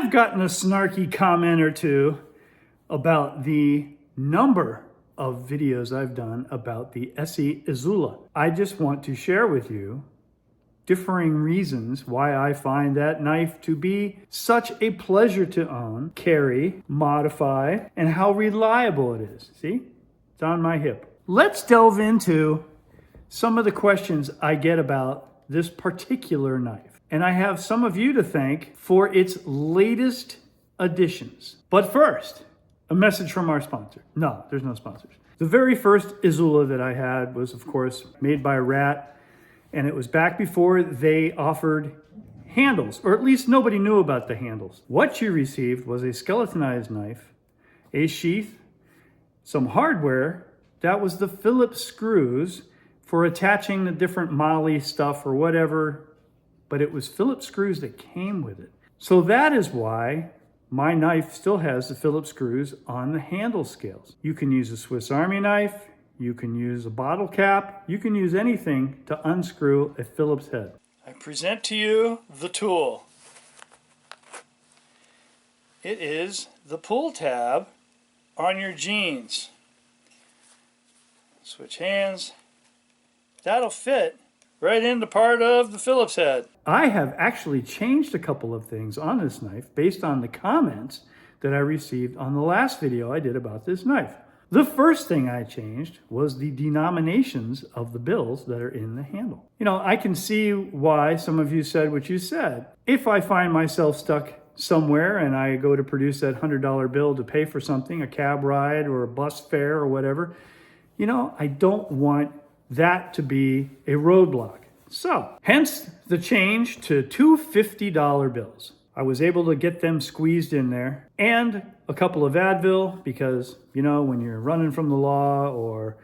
I've gotten a snarky comment or two about the number of videos I've done about the ESEE Izula. I just want to share with you differing reasons why I find that knife to be such a pleasure to own, carry, modify, and how reliable it is. See, it's on my hip. Let's delve into some of the questions I get about this particular knife. And I have some of you to thank for its latest additions. But first, a message from our sponsor. No, there's no sponsors. The very first Izula that I had was, of course, made by RAT, and it was back before they offered handles, or at least nobody knew about the handles. What you received was a skeletonized knife, a sheath, some hardware. That was the Phillips screws for attaching the different molly stuff or whatever, but it was Phillips screws that came with it. So that is why my knife still has the Phillips screws on the handle scales. You can use a Swiss Army knife, you can use a bottle cap, you can use anything to unscrew a Phillips head. I present to you the tool. It is the pull tab on your jeans. Switch hands. That'll fit right into part of the Phillips head. I have actually changed a couple of things on this knife based on the comments that I received on the last video I did about this knife. The first thing I changed was the denominations of the bills that are in the handle. You know, I can see why some of you said what you said. If I find myself stuck somewhere and I go to produce that $100 bill to pay for something, a cab ride or a bus fare or whatever, you know, I don't want that to be a roadblock. So, hence the change to two $50 bills. I was able to get them squeezed in there, and a couple of Advil, because, you know, when you're running from the law or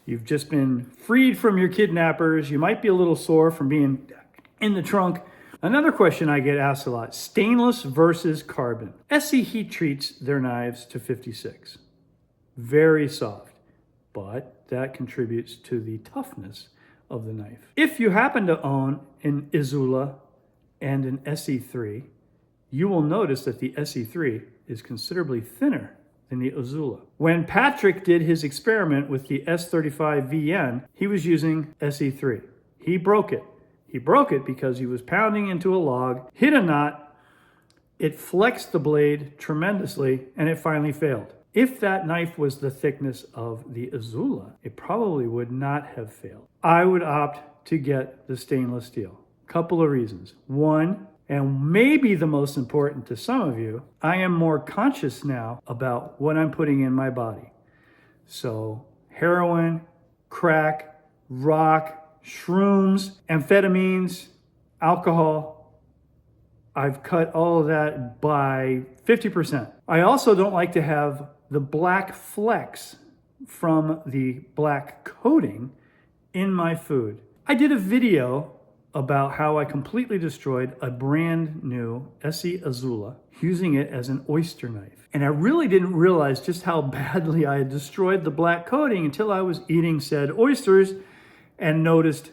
you've just been freed from your kidnappers, you might be a little sore from being in the trunk. Another question I get asked a lot, stainless versus carbon. ESEE heat treats their knives to 56. Very soft, but that contributes to the toughness of the knife. If you happen to own an Izula and an SE3, you will notice that the SE3 is considerably thinner than the Izula. When Patrick did his experiment with the S35VN, he was using SE3. He broke it. He broke it because he was pounding into a log, hit a knot, it flexed the blade tremendously, and it finally failed. If that knife was the thickness of the Izula, it probably would not have failed. I would opt to get the stainless steel. Couple of reasons. One, and maybe the most important to some of you, I am more conscious now about what I'm putting in my body. So heroin, crack, rock, shrooms, amphetamines, alcohol, I've cut all of that by 50%. I also don't like to have the black flecks from the black coating in my food. I did a video about how I completely destroyed a brand new ESEE Izula using it as an oyster knife. And I really didn't realize just how badly I had destroyed the black coating until I was eating said oysters and noticed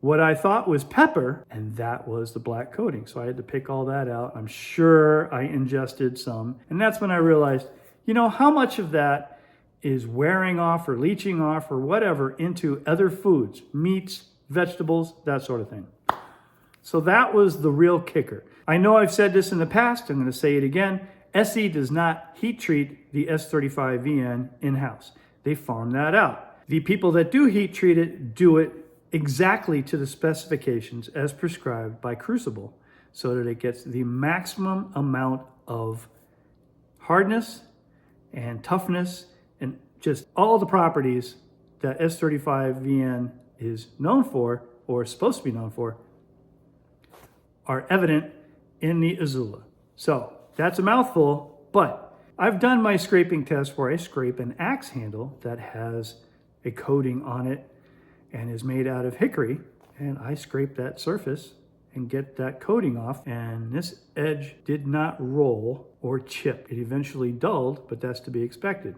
what I thought was pepper, and that was the black coating. So I had to pick all that out. I'm sure I ingested some. And that's when I realized, you know, how much of that is wearing off or leaching off or whatever into other foods, meats, vegetables, that sort of thing. So that was the real kicker. I know I've said this in the past, I'm going to say it again. ESEE does not heat treat the S35VN in-house. They farm that out. The people that do heat treat it do it exactly to the specifications as prescribed by Crucible so that it gets the maximum amount of hardness and toughness and just all the properties that S35VN is known for, or supposed to be known for, are evident in the Izula. So that's a mouthful, but I've done my scraping test where I scrape an axe handle that has a coating on it and is made out of hickory, and I scrape that surface and get that coating off, and this edge did not roll or chip. It eventually dulled, but that's to be expected.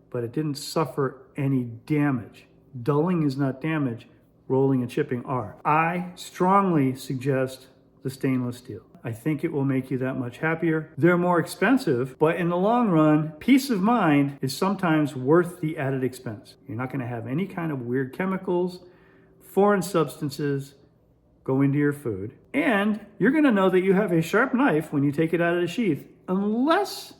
But it didn't suffer any damage. Dulling is not damage, rolling and chipping are. I strongly suggest the stainless steel. I think it will make you that much happier. They're more expensive, but in the long run, peace of mind is sometimes worth the added expense. You're not going to have any kind of weird chemicals, foreign substances go into your food. And you're going to know that you have a sharp knife when you take it out of the sheath, unless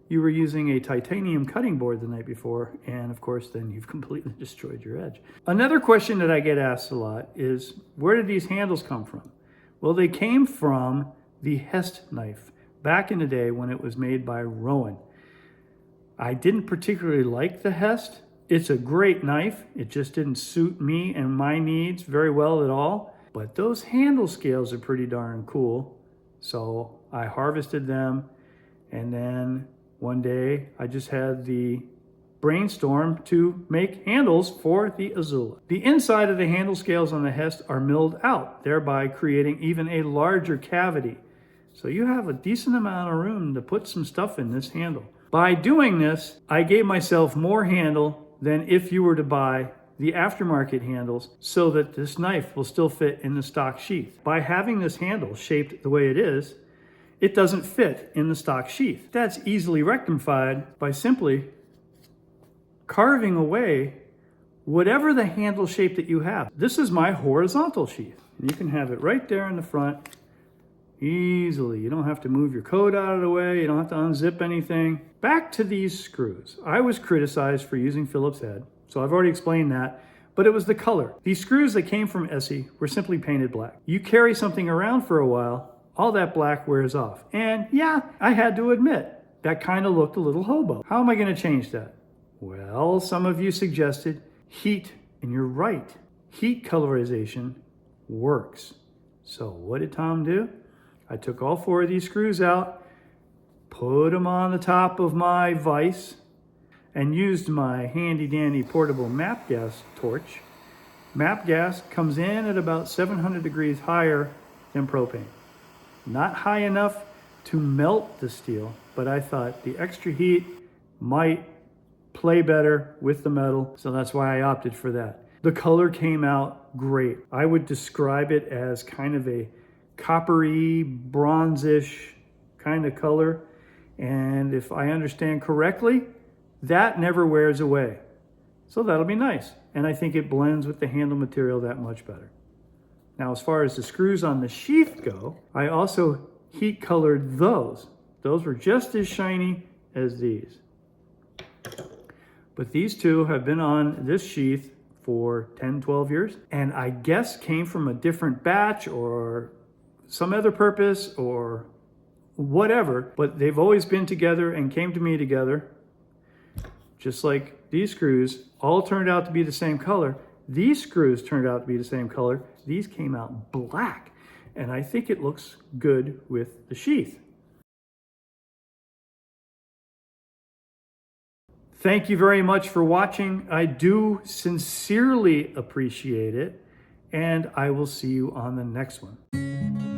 you were using a titanium cutting board the night before, and of course then you've completely destroyed your edge. Another question that I get asked a lot is, where did these handles come from? Well, they came from the HEST knife back in the day when it was made by Rowan. I didn't particularly like the HEST. It's a great knife. It just didn't suit me and my needs very well at all. But those handle scales are pretty darn cool. So I harvested them, and then one day I just had the brainstorm to make handles for the Izula. The inside of the handle scales on the HEST are milled out, thereby creating even a larger cavity. So you have a decent amount of room to put some stuff in this handle. By doing this, I gave myself more handle than if you were to buy the aftermarket handles, so that this knife will still fit in the stock sheath. By having this handle shaped the way it is, it doesn't fit in the stock sheath. That's easily rectified by simply carving away whatever the handle shape that you have. This is my horizontal sheath. And you can have it right there in the front easily. You don't have to move your coat out of the way. You don't have to unzip anything. Back to these screws. I was criticized for using Phillips head, so I've already explained that, but it was the color. These screws that came from ESEE were simply painted black. You carry something around for a while, all that black wears off. And yeah, I had to admit, that kind of looked a little hobo. How am I going to change that? Well, some of you suggested heat, and you're right. Heat colorization works. So what did Tom do? I took all 4 of these screws out, put them on the top of my vise, and used my handy dandy portable MAPP gas torch. MAPP gas comes in at about 700 degrees higher than propane. Not high enough to melt the steel, but I thought the extra heat might play better with the metal, so that's why I opted for that. The color came out great. I would describe it as kind of a coppery, bronzish kind of color, and if I understand correctly, that never wears away. So that'll be nice. And I think it blends with the handle material that much better. Now, as far as the screws on the sheath go, I also heat colored those. Those were just as shiny as these. But these two have been on this sheath for 10, 12 years. And I guess came from a different batch or some other purpose or whatever. But they've always been together and came to me together. Just like these screws all turned out to be the same color. These screws turned out to be the same color. These came out black. And I think it looks good with the sheath. Thank you very much for watching. I do sincerely appreciate it. And I will see you on the next one.